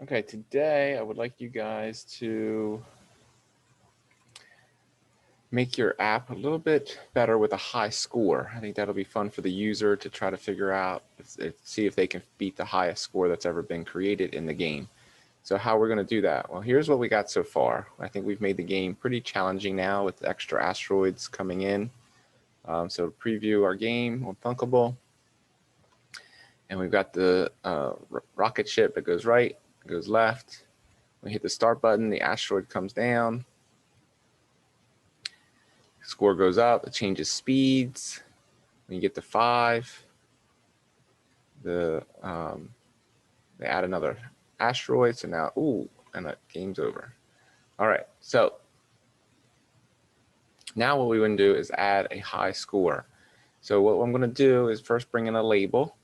Okay, today I would like you guys to make your app a little bit better with a high score. I think that'll be fun for the user to try to figure out, see if they can beat the highest score that's ever been created in the game. So how we're going to do that? Well, here's what we got so far. I think we've made the game pretty challenging now with extra asteroids coming in. So to preview our game on Thunkable. And we've got the rocket ship that goes right, goes left. We hit the start button, the asteroid comes down. Score goes up, it changes speeds. When you get to 5, they add another asteroid. So now, and that game's over. All right, so now what we want to do is add a high score. So what I'm going to do is first bring in a label.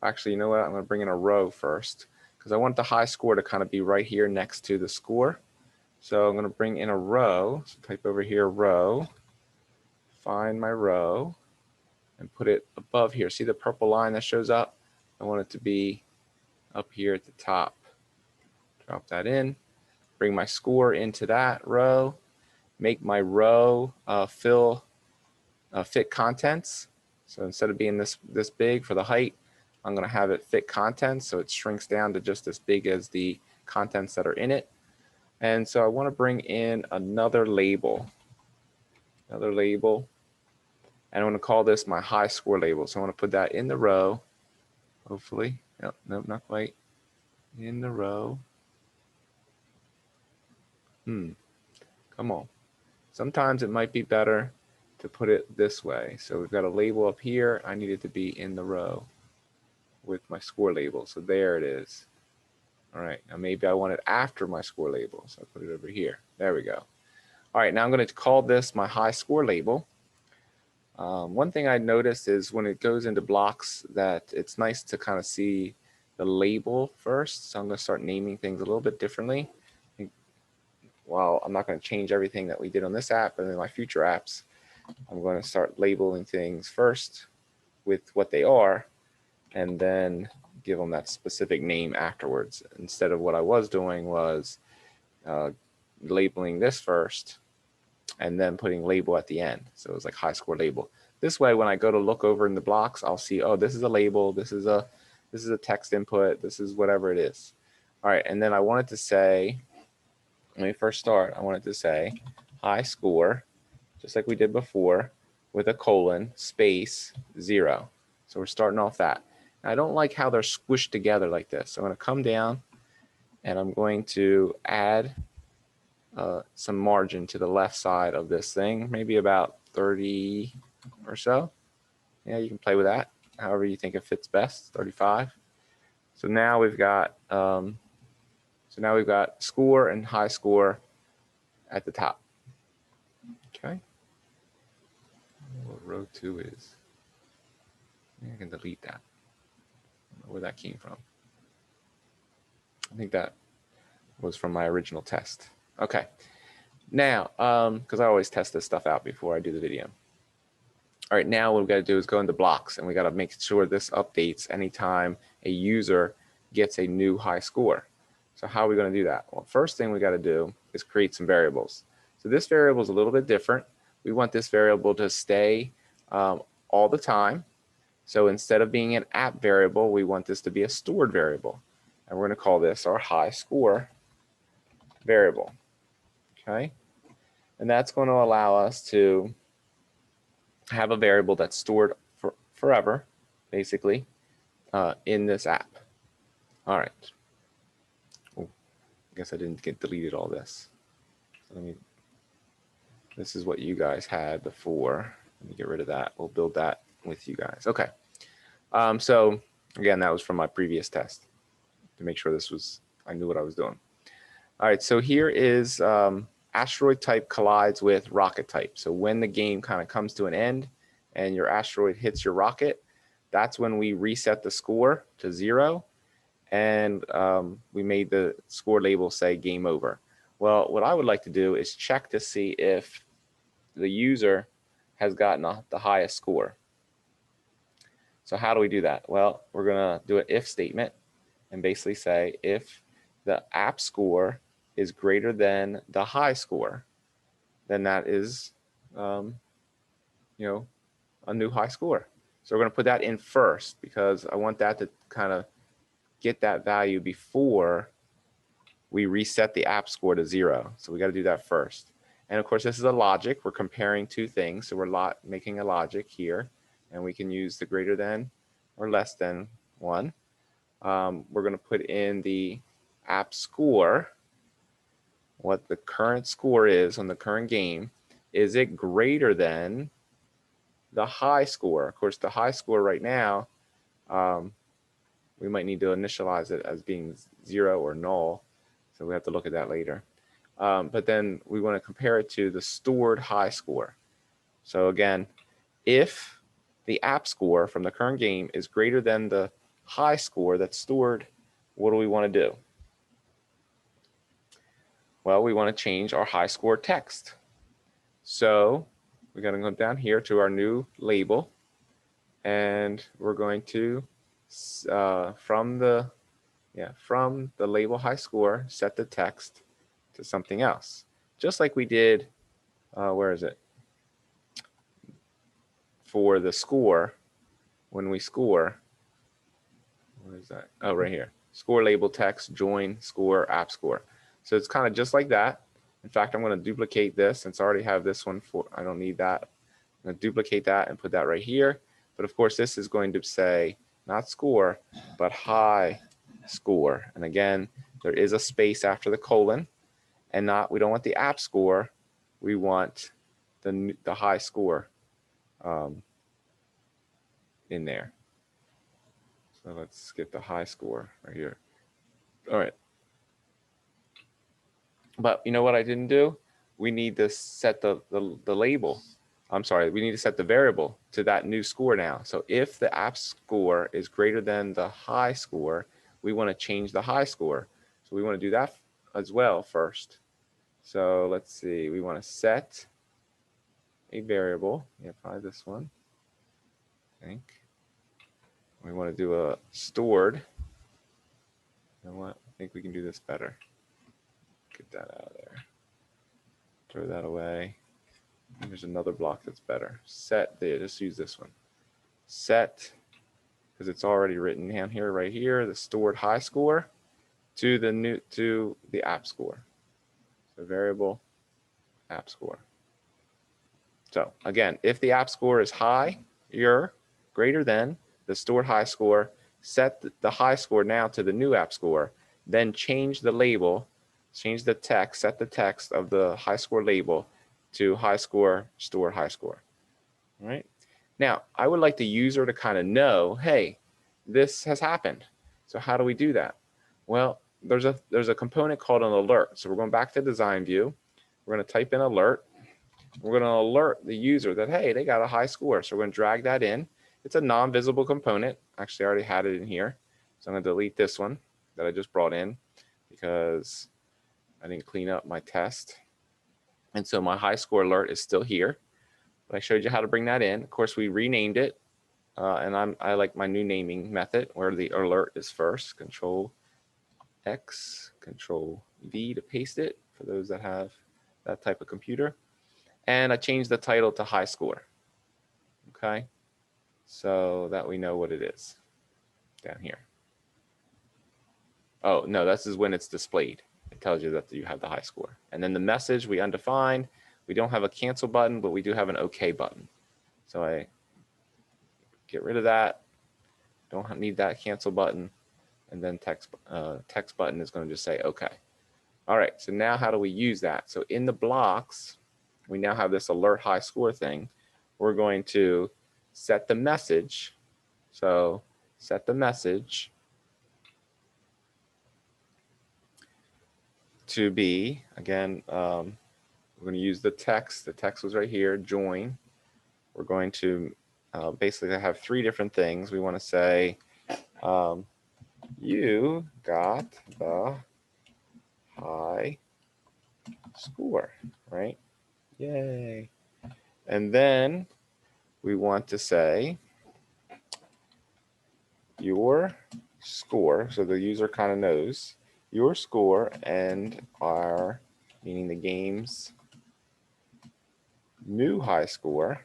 Actually, you know what? I'm going to bring in a row first because I want the high score to kind of be right here next to the score. So I'm going to bring in a row. So type over here, row, find my row, and put it above here. See the purple line that shows up? I want it to be up here at the top. Drop that in, bring my score into that row, make my row fit contents. So instead of being this big for the height, I'm going to have it fit contents, so it shrinks down to just as big as the contents that are in it. And so I want to bring in another label, and I want to call this my high score label. So I want to put that in the row, hopefully. Nope, not quite. In the row. Come on. Sometimes it might be better to put it this way. So we've got a label up here. I need it to be in the row with my score label. So there it is. All right, now maybe I want it after my score label. So I put it over here. There we go. All right, now I'm going to call this my high score label. One thing I noticed is when it goes into blocks that it's nice to kind of see the label first. So I'm going to start naming things a little bit differently. Well, I'm not going to change everything that we did on this app, but in my future apps, I'm going to start labeling things first with what they are, and then give them that specific name afterwards. Instead of what I was doing was labeling this first and then putting label at the end. So it was like high score label. This way, when I go to look over in the blocks, I'll see, oh, this is a label, this is a text input, this is whatever it is. All right, and then I wanted to say, when we first start, I wanted to say high score, just like we did before, with a colon, space, 0. So we're starting off that. And I don't like how they're squished together like this. So I'm going to come down and I'm going to add some margin to the left side of this thing, maybe about 30 or so. Yeah, you can play with that, however you think it fits best, 35. So now we've got score and high score at the top. Okay. What row 2 is. I can delete that. I don't know where that came from. I think that was from my original test. Okay. Now, because I always test this stuff out before I do the video. All right, now what we've got to do is go into blocks, and we got to make sure this updates anytime a user gets a new high score. So how are we going to do that? Well, first thing we got to do is create some variables. So this variable is a little bit different. We want this variable to stay all the time. So instead of being an app variable, we want this to be a stored variable. And we're going to call this our high score variable. Okay? And that's going to allow us to have a variable that's stored forever, basically, in this app. All right. Oh, I guess I didn't get deleted all this. So this is what you guys had before. Let me get rid of that. We'll build that with you guys. Okay. So again, that was from my previous test to make sure I knew what I was doing. All right, so here is asteroid type collides with rocket type. So when the game kind of comes to an end and your asteroid hits your rocket, that's when we reset the score to 0, and we made the score label say game over. Well, what I would like to do is check to see if the user has gotten the highest score. So how do we do that? Well, we're going to do an if statement and basically say if the app score is greater than the high score, then that is, you know, a new high score. So we're going to put that in first because I want that to kind of get that value before we reset the app score to 0. So we got to do that first. And of course, this is a logic. We're comparing two things. So we're making a logic here. And we can use the greater than or less than 1. We're going to put in the app score, what the current score is on the current game. Is it greater than the high score? Of course, the high score right now, we might need to initialize it as being 0 or null. So we have to look at that later. But then we want to compare it to the stored high score. So again, if the app score from the current game is greater than the high score that's stored, what do we want to do? Well, we want to change our high score text. So we're going to go down here to our new label, and we're going to, from the label high score, set the text to something else. Just like we did, where is it? For the score, when we score, where is that? Oh, right here. Score label text, join, score, app score. So it's kind of just like that. In fact, I'm going to duplicate this since I already have this one. I don't need that. I'm going to duplicate that and put that right here. But of course, this is going to say not score, but high score. And again, there is a space after the colon, and we don't want the app score. We want the high score in there. So let's get the high score right here. All right. But you know what I didn't do? We need to set the label. I'm sorry, we need to set the variable to that new score now. So if the app score is greater than the high score, we want to change the high score. So we want to do that as well first. So let's see, we want to set a variable. Yeah, probably this one, I think. We want to do a stored. You know what? I think we can do this better. Get that out of there. Throw that away. And there's another block that's better. Set there. Just use this one. Set, because it's already written down here, right here, the stored high score to the app score. So variable app score. So again, if the app score is high, you're greater than the stored high score, set the high score now to the new app score, then change the label, change the text, set the text of the high score label to high score, stored high score. All right. Now, I would like the user to kind of know, hey, this has happened. So how do we do that? Well, there's a component called an alert. So we're going back to design view. We're going to type in alert. We're going to alert the user that, hey, they got a high score. So we're going to drag that in. It's a non-visible component. Actually, I already had it in here. So I'm going to delete this one that I just brought in because I didn't clean up my test. And so my high score alert is still here. But I showed you how to bring that in. Of course, we renamed it. And I like my new naming method where the alert is first. Control X, Control V to paste it for those that have that type of computer. And I changed the title to high score. Okay, so that we know what it is down here. Oh, no, this is when it's displayed. It tells you that you have the high score. And then the message we undefined. We don't have a cancel button, but we do have an OK button. So I get rid of that. Don't need that cancel button. And then text button is going to just say OK. All right, so now how do we use that? So in the blocks, we now have this alert high score thing. We're going to set the message. So set the message to be, again, we're going to use the text. The text was right here, join. We're going to basically have 3 different things. We want to say, you got the high score, right? Yay. And then we want to say your score, so the user kind of knows, your score and our, meaning the game's new high score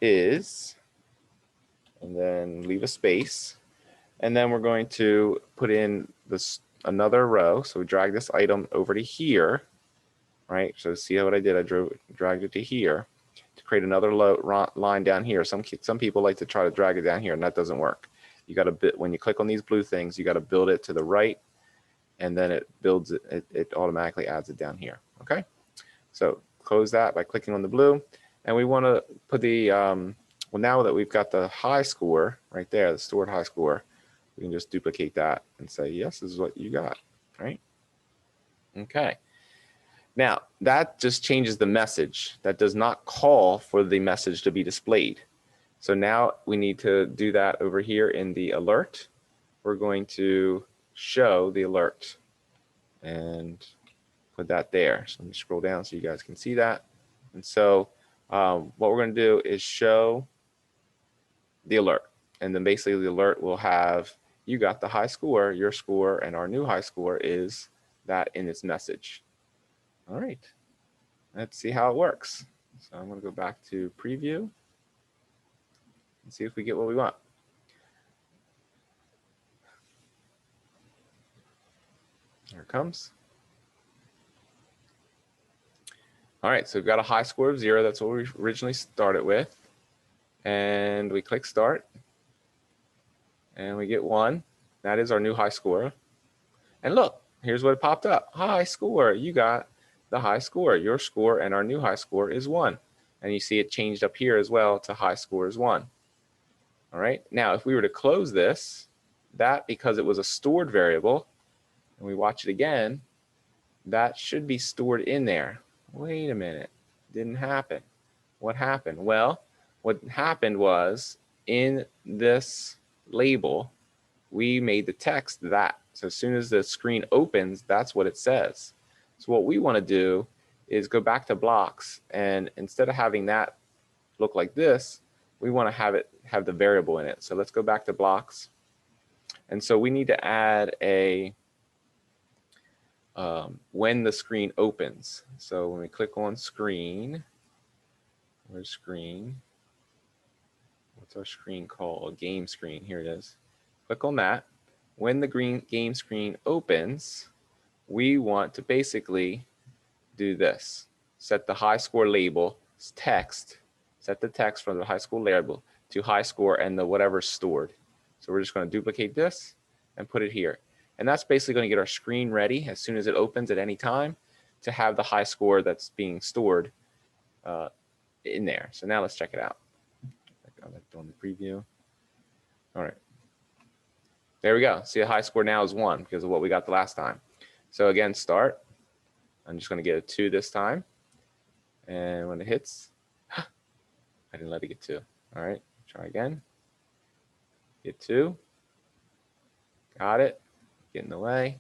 is, and then leave a space, and then we're going to put in this another row. So we drag this item over to here, right? So see what I did? I dragged it to here to create another line down here. Some people like to try to drag it down here, and that doesn't work. You got to, when you click on these blue things, you got to build it to the right, and then it builds it. It automatically adds it down here. Okay. So close that by clicking on the blue, and we want to put the well, now that we've got the high score right there, the stored high score, we can just duplicate that and say, yes, this is what you got, right? Okay. Now, that just changes the message. That does not call for the message to be displayed. So now we need to do that over here in the alert. We're going to show the alert and put that there. So let me scroll down so you guys can see that. And so what we're going to do is show the alert. And then basically the alert will have, you got the high score, your score, and our new high score is that in its message. All right, let's see how it works. So I'm going to go back to preview and see if we get what we want. Here it comes. All right, so we've got a high score of 0. That's what we originally started with. And we click start. And we get 1. That is our new high score. And look, here's what popped up. High score. You got the high score. Your score and our new high score is 1. And you see it changed up here as well to high score is 1. All right. Now, if we were to close this, that, because it was a stored variable, and we watch it again, that should be stored in there. Wait a minute. Didn't happen. What happened? Well, what happened was in this label, we made the text that. So as soon as the screen opens, that's what it says. So what we want to do is go back to blocks, and instead of having that look like this, we want to have the variable in it. So let's go back to blocks. And so we need to add a when the screen opens. So when we click on screen, where's screen? What's our screen called? Game screen. Here it is. Click on that. When the green game screen opens, we want to basically do this. Set the high score label text. Set the text from the high score label to high score and the whatever's stored. So we're just going to duplicate this and put it here. And that's basically going to get our screen ready as soon as it opens at any time to have the high score that's being stored in there. So now let's check it out. I'm doing the preview. All right. There we go. See, the high score now is 1 because of what we got the last time. So again, start. I'm just going to get a 2 this time. And when it hits, I didn't let it get 2. All right, try again. Get 2. Got it. Get in the way.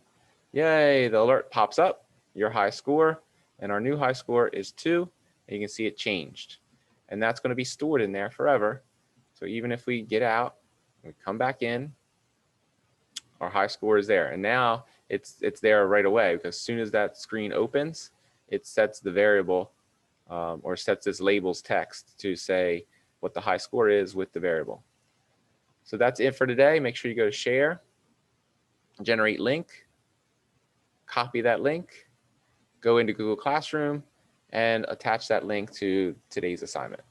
Yay, the alert pops up. Your high score and our new high score is 2. And you can see it changed. And that's going to be stored in there forever. So even if we get out, we come back in, our high score is there. And now it's there right away because as soon as that screen opens, it sets the variable or sets this label's text to say what the high score is with the variable. So that's it for today. Make sure you go to share, generate link, copy that link, go into Google Classroom, and attach that link to today's assignment.